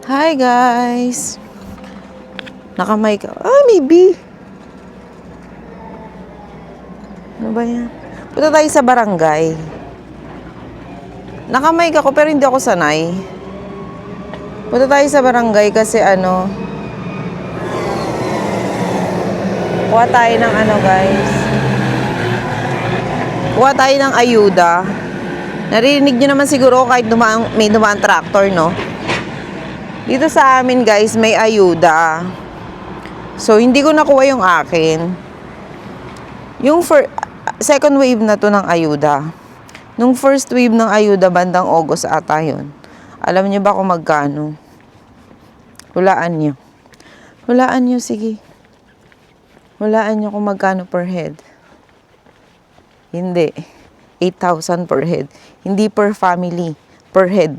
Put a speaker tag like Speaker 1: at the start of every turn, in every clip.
Speaker 1: Hi guys! Nakamay ka. Ah, maybe. Ano ba yan? Punta tayo sa barangay. Nakamay ako pero hindi ako sanay. Punta tayo sa barangay kasi kuha tayo ng guys. Kuha tayo ng ayuda. Narinig nyo naman siguro kahit may dumaan tractor, no? Dito sa amin guys, may ayuda. So, hindi ko nakuha yung akin. Yung second wave na to ng ayuda. Nung first wave ng ayuda, bandang August ata yun. Alam niyo ba kung magkano? Hulaan niyo. Hulaan niyo, sige. Hulaan niyo kung magkano per head. Hindi. 8,000 per head. Hindi per family. Per head.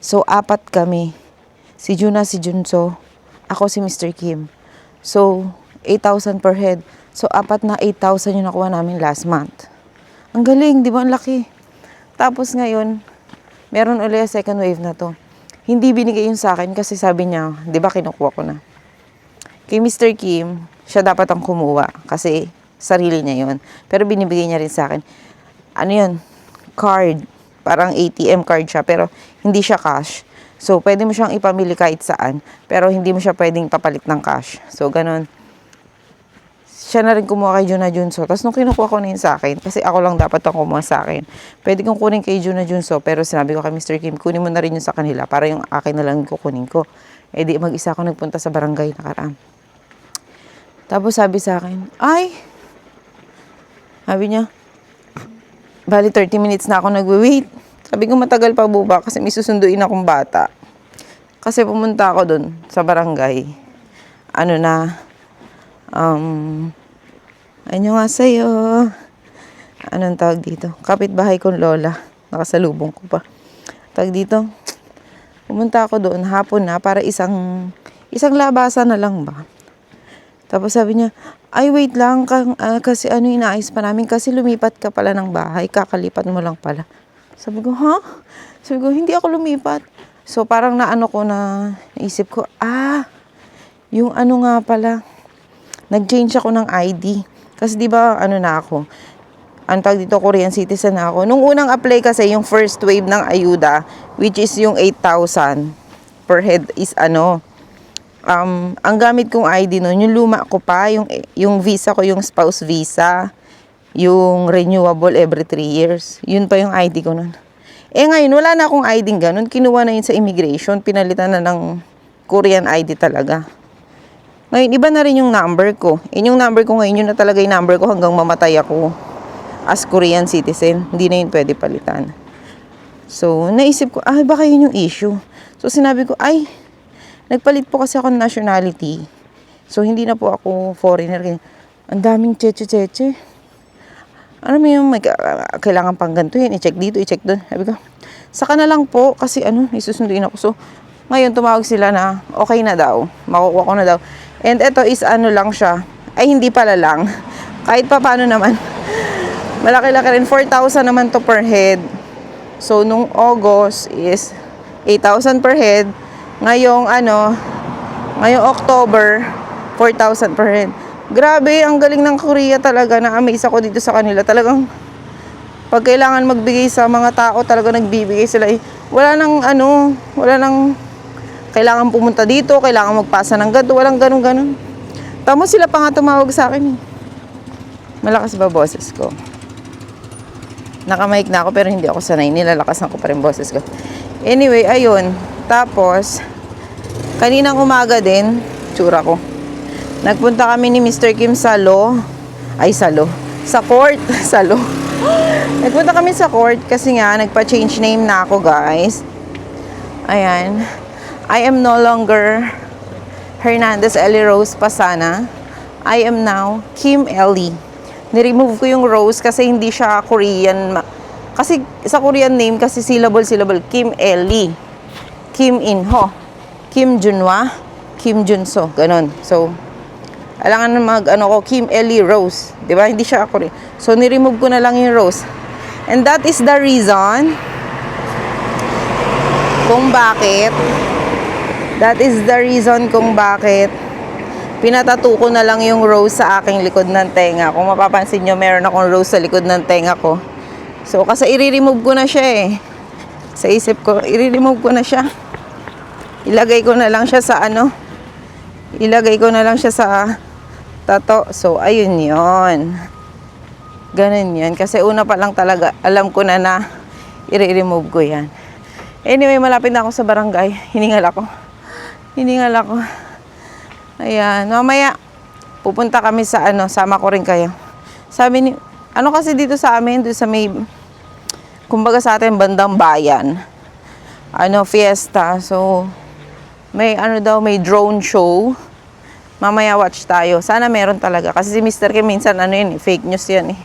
Speaker 1: So, 4 kami. Si Juna, si Junso. Ako si Mr. Kim. So, 8,000 per head. So, 4 na 8,000 yung nakuha namin last month. Ang galing, di ba? Ang laki. Tapos ngayon, meron ulit second wave na to. Hindi binigay yun sa akin kasi sabi niya, di ba kinukuha ko na. Kay Mr. Kim, siya dapat ang kumuha kasi sarili niya yun. Pero binibigay niya rin sa akin. Ano yun? Card. Parang ATM card siya pero hindi siya cash. So, pwede mo siyang ipamili kahit saan, pero hindi mo siya pwedeng papalit ng cash. So, ganun. Siya na rin kumuha kay Juna Junso. Tapos, nung kinukuha ko na yun sa akin, kasi ako lang dapat ang kumuha sa akin, pwede kong kunin kay Juna Junso, pero sinabi ko kay Mr. Kim, kunin mo na rin yun sa kanila, para yung akin na lang kukunin ko. Eh, di mag-isa ako nagpunta sa barangay nakaraan. Tapos, sabi sa akin, sabi niya, bali 30 minutes na ako nagwe-wait. Sabi ko matagal pa buba kasi may susunduin akong bata. Kasi pumunta ako dun sa barangay. Ano nga sa'yo? Anong tawag dito? Kapitbahay kong lola. Nakasalubong ko pa. Tawag dito. Pumunta ako doon hapon na para isang labasan na lang ba. Tapos sabi niya, ay wait lang kasi inaayos pa namin kasi lumipat ka pala ng bahay. Kakalipat mo lang pala. Sabi ko, ha? Sabi ko, hindi ako lumipat. So, parang naisip ko, yung nga pala, nag-change ako ng ID. Kasi di ba, na ako, tawag dito, Korean citizen na ako. Nung unang apply kasi, yung first wave ng ayuda, which is yung 8,000 per head is ang gamit kong ID nun, yung luma ko pa, yung visa ko, yung spouse visa, yung renewable every 3 years. Yun pa yung ID ko nun. Eh ngayon, wala na akong ID ganun. Kinuha na yun sa immigration. Pinalitan na ng Korean ID talaga. Ngayon, iba na rin yung number ko. Yung number ko ngayon, yun na talaga yung number ko hanggang mamatay ako as Korean citizen. Hindi na yun pwede palitan. So, naisip ko, baka yun yung issue. So, sinabi ko, nagpalit po kasi ako ng nationality. So, hindi na po ako foreigner. Ang daming cheche-cheche. Ano mo yung kailangan pang ganito yan, i-check dito, i-check doon. Sabi ko, saka na lang po kasi isusunduin ako. So, ngayon tumawag sila na okay na daw, makukuha ko na daw. And ito is lang siya, hindi pala lang. Kahit pa paano naman, malaki-laki rin, 4,000 naman to per head. So, nung August is 8,000 per head. Ngayong October, 4,000 per head. Grabe, ang galing ng Korea talaga. Na-amaze ako dito sa kanila. Talagang, pag kailangan magbigay sa mga tao, talaga nagbibigay sila. Wala nang kailangan pumunta dito, kailangan magpasa ng ganito, walang ganun-ganun. Tapos sila pa nga tumawag sa akin. Malakas ba boses ko? Nakamike na ako pero hindi ako sanay. Nilalakasan ko pa rin boses ko. Anyway, ayun. Tapos, kaninang umaga din, tsura ko. Nagpunta kami ni Mr. Kim sa court. Nagpunta kami sa court kasi nga, nagpa-change name na ako, guys. Ayan. I am no longer Hernandez Ellie Rose Pasana. I am now Kim Ellie. Niremove ko yung Rose kasi hindi siya Korean. Kasi sa Korean name, kasi syllable. Kim Ellie. Kim Inho. Kim Junwa. Kim Junso. Ganon. So, alangan ko, Kim Ellie Rose. Diba? Hindi siya ako rin. So, niremove ko na lang yung Rose. And that is the reason kung bakit That is the reason kung bakit pinatato ko na lang yung rose sa aking likod ng tenga. Kung mapapansin nyo, meron akong rose sa likod ng tenga ko. So, kasi i-remove ko na siya eh. Sa isip ko, i-remove ko na siya. Ilagay ko na lang siya sa ano. Ilagay ko na lang siya sa tato. So, ayun yon. Ganun yan. Kasi una pa lang talaga, alam ko na i-remove ko yan. Anyway, malapit na ako sa barangay. Hiningal ako. Ayan. Mamaya, pupunta kami sa ano, sama ko rin kayo. Sabi ni, ano kasi dito sa amin, doon sa may, kumbaga sa atin, bandang bayan. Ano, fiesta. So, may ano daw, may drone show. Mamaya watch tayo. Sana meron talaga. Kasi si Mr. Kim minsan ano yun, fake news yan eh.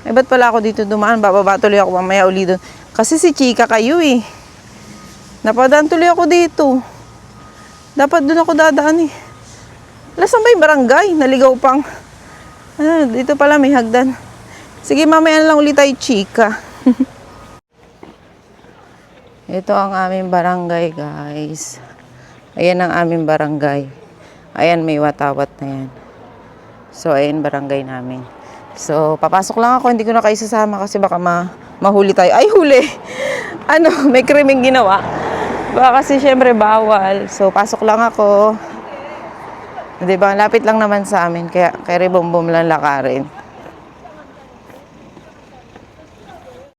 Speaker 1: Ay, ba't pala ako dito dumaan? Bababa tuloy ako mamaya uli doon. Kasi si Chika kayo eh. Napadaan tuloy ako dito. Dapat doon ako dadaan eh. Lasan ba yung barangay? Naligaw pang. Dito pala may hagdan. Sige, mamaya na lang ulit tayo, Chika. Ito ang aming barangay, guys. Ayan ang aming barangay. Ayan, may watawat na yan. So, ayan barangay namin. So, papasok lang ako. Hindi ko na kayo sasama kasi baka mahuli tayo. Ay, huli! Ano, may krimeng ginawa. Baka kasi syempre bawal. So, pasok lang ako. Diba? Lapit lang naman sa amin. Kaya bum lang lakarin.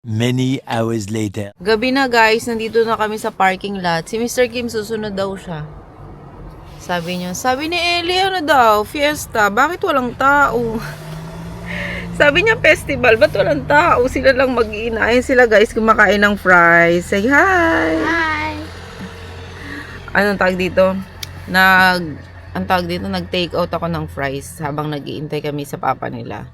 Speaker 2: Many hours later.
Speaker 1: Gabi na guys, nandito na kami sa parking lot. Si Mr. Kim susunod daw siya. Sabi ni Ellie, ano daw, fiesta, bakit walang tao? Sabi niya, festival, ba't walang tao? Sila lang mag-iinayin sila guys, kumakain ng fries. Say hi!
Speaker 3: Hi!
Speaker 1: Anong tawag dito? Nag-take out ako ng fries habang nag-iintay kami sa papa nila.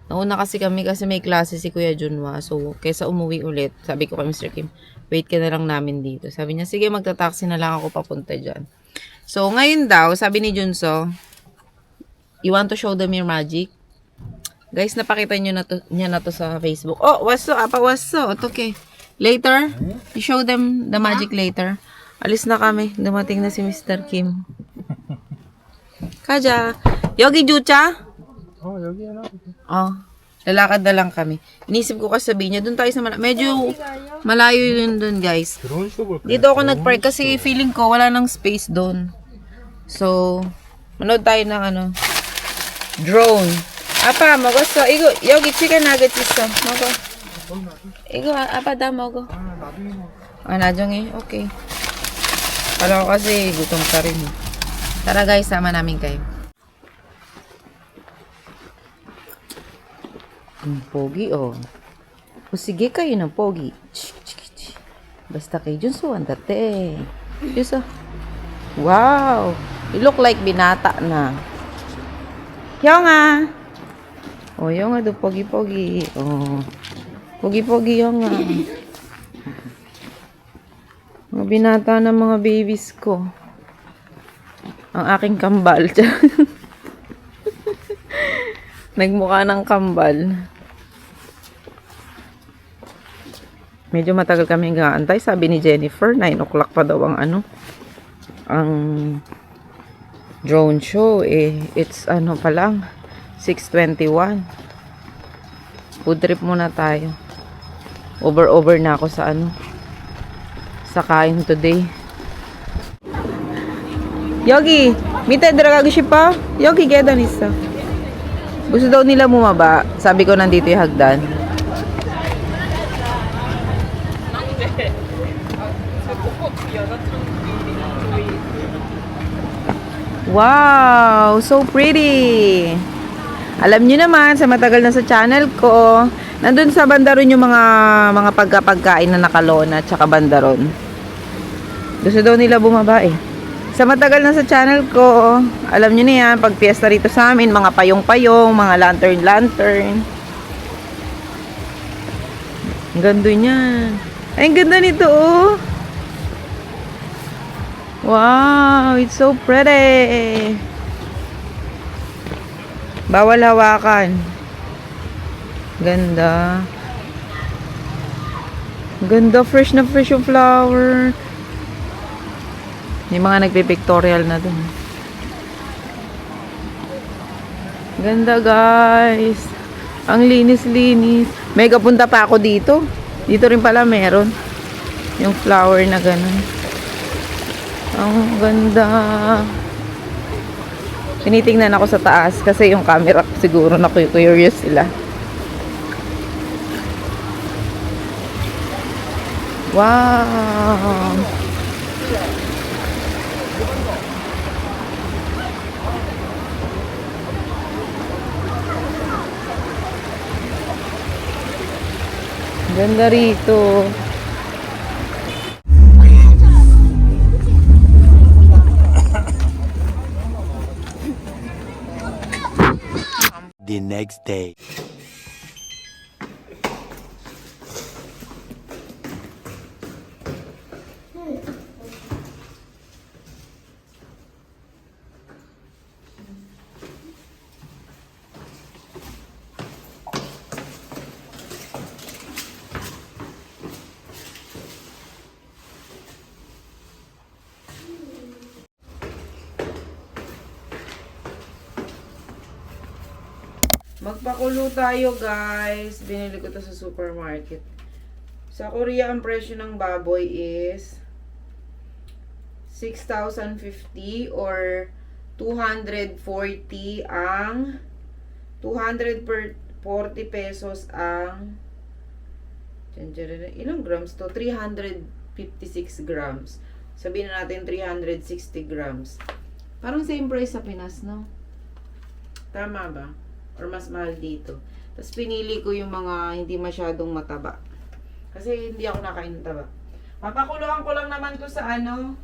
Speaker 1: Nauna kasi kami kasi may klase si Kuya Junwa. So, kaysa umuwi ulit, sabi ko kay Mr. Kim, wait ka na lang namin dito. Sabi niya, sige, magta-taxi na lang ako papunta dyan. So, ngayon daw, sabi ni Junso, you want to show them your magic? Guys, napakita niya na to sa Facebook. Oh, waso, waso. Okay. Later, you show them the magic later. Alis na kami. Dumating na si Mr. Kim. Kaja. Yogi Jucha?
Speaker 4: 여기 하나.
Speaker 1: Lalakad na lang kami. Inisip ko kasi sabihin niya, doon tayo sa medyo malayo yun doon, guys.
Speaker 4: 드론 쇼 볼까요?
Speaker 1: Dito ako nag-park kasi feeling ko wala nang space doon. So, manood tayo ng ano, drone. Apa, magusto. Igo, yogi chicken nuggets iso. Mago. Igo, apa da mago. Nadyong okay. Kala ko kasi gutom ka rin. Tara guys, sama namin kayo. Pogi, oh. O sige kayo ng pogi. Basta kayo dyan suwan dati. Diyos, wow! You look like binata na. Yonga! Oh, yonga do pogi-pogi. Oh. Pogi-pogi yonga. Mga binata ng mga babies ko. Ang aking kambal. Nagmukha ng kambal. Medyo matagal kami nag-aantay. Sabi ni Jennifer, 9 o'clock pa daw ang drone show. It's pa lang, 6:21. Food trip muna tayo. Over na ako sa sa kain today. Yogi, mita dragago siya pa? Yogi, geda nisa. Gusto daw nila bumaba. Sabi ko nandito yung hagdan. Wow! So pretty! Alam nyo naman, sa matagal na sa channel ko, nandun sa bandaron yung mga pagkain na nakalona at saka bandaron. Gusto daw nila bumaba eh. Sa matagal na sa channel ko, alam nyo na yan, pag fiesta rito sa amin, mga payong-payong, mga lantern-lantern. Ang ganda niyan. Ay, ang ganda nito oh! Wow, it's so pretty. Bawal hawakan. Ganda. Ganda, fresh na fresh yung flower. Yung mga nagpipictorial na dun. Ganda guys. Ang linis-linis. May kapunta pa ako dito. Dito rin pala meron. Yung flower na ganun. Ang ganda. Tinitingnan ako sa taas kasi yung camera ko siguro na curious sila. Wow! Ganda rito.
Speaker 2: The next day.
Speaker 1: Magpakulo tayo guys. Binili ko to sa supermarket. Sa Korea, ang presyo ng baboy is 6,050 or 240 ang 240 pesos ang ilang grams to? 356 grams. Sabihin na natin 360 grams. Parang same price sa Pinas, no? Tama ba? Or mas mahal dito. Tapos pinili ko yung mga hindi masyadong mataba. Kasi hindi ako nakain ng taba. Papakuluan ko lang naman to sa ano.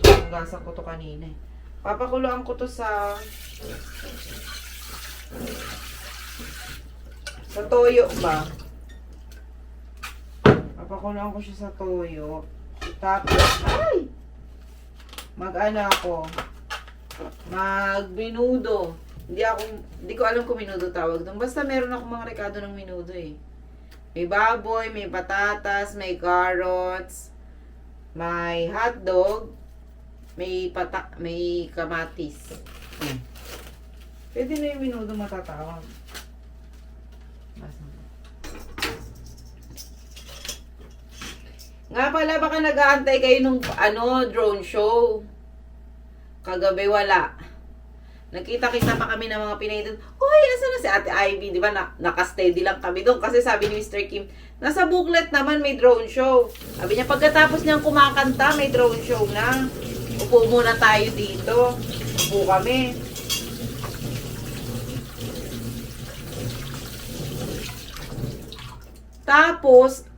Speaker 1: Hugasan ko to kanina eh. Papakuluan ko to sa toyo ba? Papakuluan ko siya sa toyo. Tapos, ay! Mag-ano ako. Mag-minudo. Hindi ko alam kung minudo tawag doon. Basta meron ako mga rekado ng minudo eh. May baboy, may patatas, may carrots, may hotdog, may kamatis. Pwede na yung minudo matatawag. Nga pala, baka nag-aantay kayo nung drone show. Kagabi wala. Nakita-kita pa kami ng mga Pinay doon. Hoy, asa na si Ate Ivy? Di ba, naka-steady lang kami doon. Kasi sabi ni Mr. Kim, nasa booklet naman may drone show. Sabi niya, pagkatapos niyang kumakanta, may drone show na. Upo muna tayo dito. Upo kami. Tapos,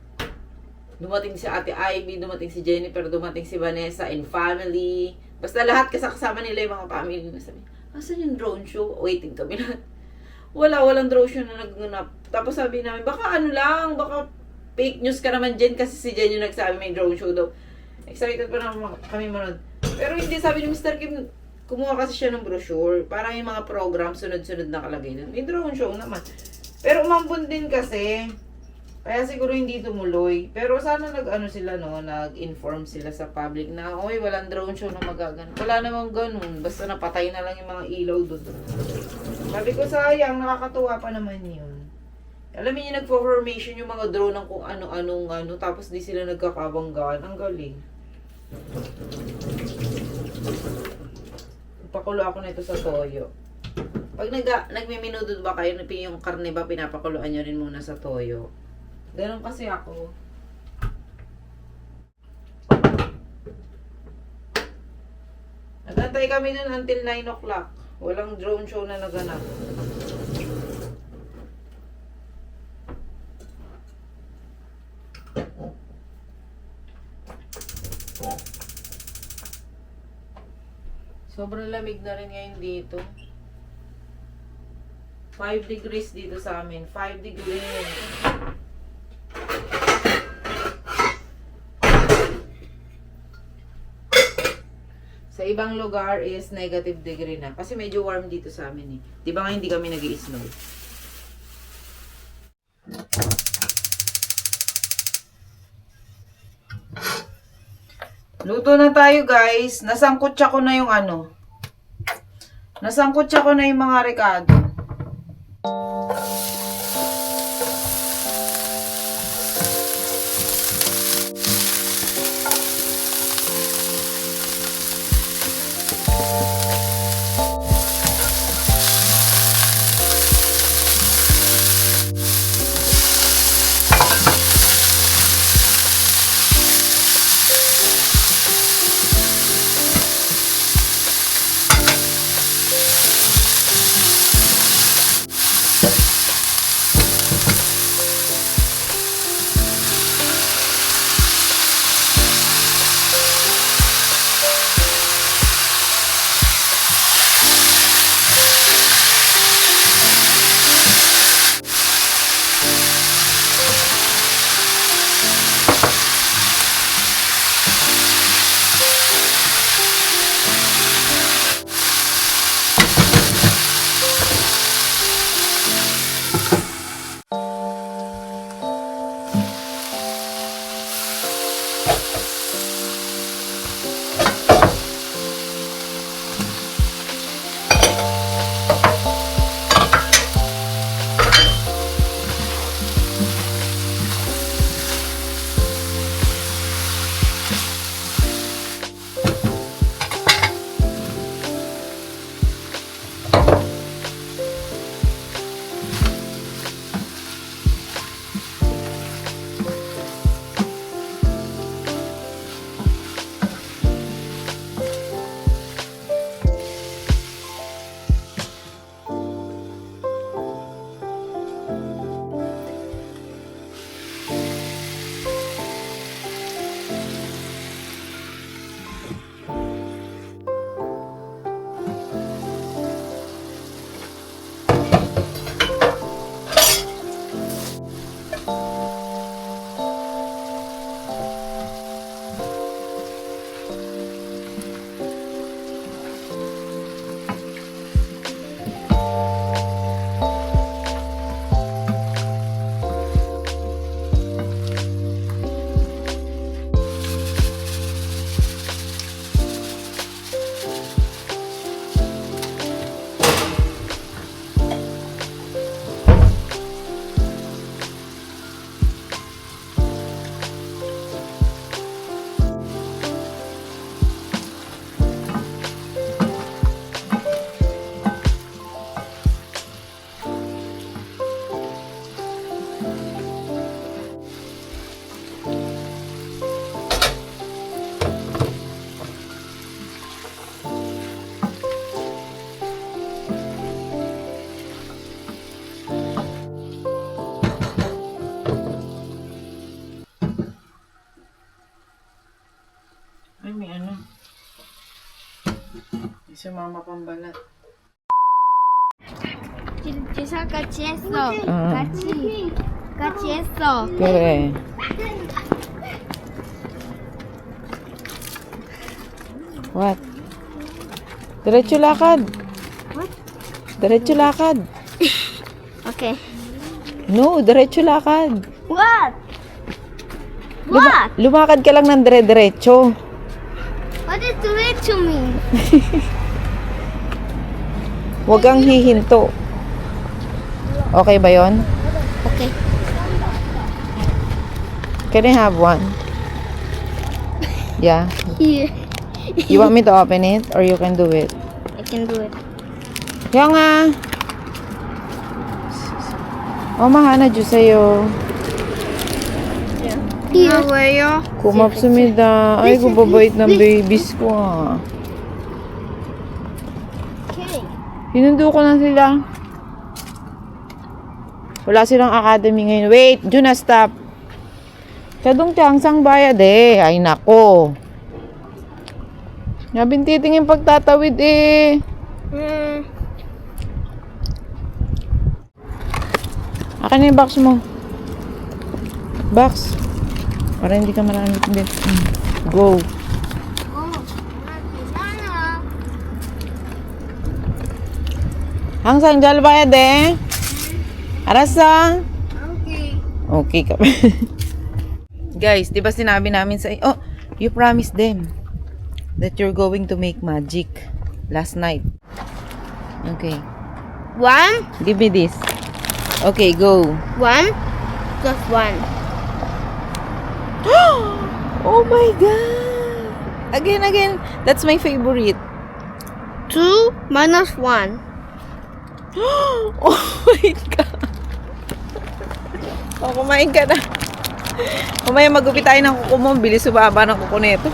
Speaker 1: dumating si Ate Ivy, dumating si Jennifer, dumating si Vanessa and family. Basta lahat kasama nila yung mga family na sabi, asan yung drone show? Waiting kami na. Walang drone show na naganap. Tapos sabi namin, baka baka fake news ka naman Jen kasi si Jen yung nagsabi may drone show daw. Excited pa naman kami manood. Pero hindi, sabi ni Mr. Kim, kumuha kasi siya ng brochure. Parang yung mga program, sunod-sunod nakalagay doon. May drone show naman. Pero umambon din kasi. Kaya siguro hindi tumuloy. Pero sana nag-inform sila sa public na, oy, walang drone show na magaganap. Wala namang ganun. Basta napatay na lang yung mga ilaw doon. Sabi ko, sayang, nakakatuwa pa naman yun. Alam niyo, nagpo-formation yung mga drone ng kung ano-anong tapos di sila nagkakabanggaan. Ang galing. Pakulo ako nito sa toyo. Pag nagmiminudo ba kayo, yung karne ba, pinapakuluan nyo rin muna sa toyo. Ganon kasi ako. Nagantay kami nun until 9 o'clock. Walang drone show na naganap. Sobrang lamig na rin ngayon dito. 5 degrees dito sa amin. 5 degrees. Sa ibang lugar is negative degree na. Kasi medyo warm dito sa amin eh. Di ba nga hindi kami nag-i-snow? Luto na tayo, guys. Nasangkutsa ko na yung Nasangkutsa ko na yung mga rekado. Ay, may si mama pambalat.
Speaker 3: 주사 같이 했어. 같이 했어.
Speaker 1: Kere. What? Diretso lakad.
Speaker 3: What?
Speaker 1: Diretso lakad.
Speaker 3: Okay.
Speaker 1: No, diretso lakad.
Speaker 3: What? What?
Speaker 1: Lumakad ka lang ng dire-diretso.
Speaker 3: What does diretso mean?
Speaker 1: Huwag kang hihinto. Okay ba yon?
Speaker 3: Okay.
Speaker 1: Can I have one? Yeah.
Speaker 3: Here.
Speaker 1: You want me to open it or you can do it?
Speaker 3: I can do it.
Speaker 1: Kaya nga. mahana 주세요.
Speaker 3: Here. 왜요?
Speaker 1: 고맙습니다. 아이고, babait ng babies ko ah.
Speaker 3: Okay.
Speaker 1: Hinundo ko na sila. Wala silang academy ngayon. Wait, Juna, stop. Kadong tiyangsang bayad eh. Ay nako. Nabintiting yung pagtatawid eh. Akin na yung box mo. Box. Para hindi ka maramit din. Go. 항상 잘 봐야 돼. 알았어?
Speaker 3: Okay.
Speaker 1: Okay ka. Guys, di ba sinabi namin sa... Oh, You promised them that you're going to make magic last night. Okay.
Speaker 3: 1,
Speaker 1: Give me this. Okay, go.
Speaker 3: 1 plus 1.
Speaker 1: Oh my God! Again. That's my favorite.
Speaker 3: 2 minus 1.
Speaker 1: Oh my God! Oh, kumain ka na. Kumaya magupit tayo ng kuko mo. Bilis subaba ng kuko nito.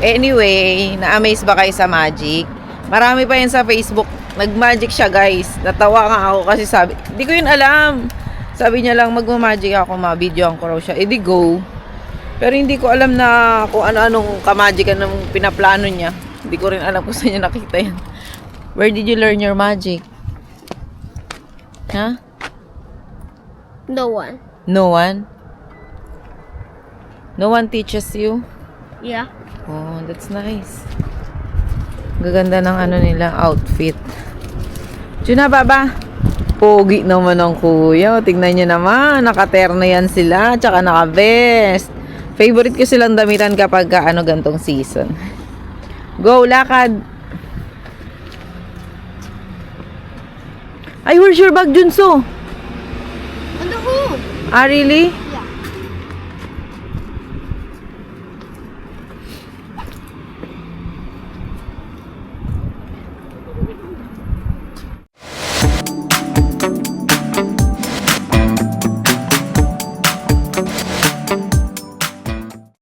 Speaker 1: Anyway, na-amaze ba kayo sa magic? Marami pa yan sa Facebook. Nag-magic siya, guys. Natawa nga ako kasi sabi, hindi ko yun alam. Sabi niya lang, magmamagic ako, ma-videoan ko raw siya. Eh, di go. Pero hindi ko alam na kung ano-anong kamagican ng pinaplano niya. Hindi ko rin alam kung saan niya nakita yan. Where did you learn your magic? Huh?
Speaker 3: No one.
Speaker 1: No one? No one teaches you?
Speaker 3: Yeah.
Speaker 1: Oh, that's nice. Gaganda ng ano nila, outfit. Juna, baba. Pogi naman ang kuya. Tignan nyo naman, nakaterno yan sila, tsaka naka-vest. Favorite ko silang damitan kapag gantong season. Go, lakad. Ay, where's your bag, Junso?
Speaker 3: On the home.
Speaker 1: Ah, really?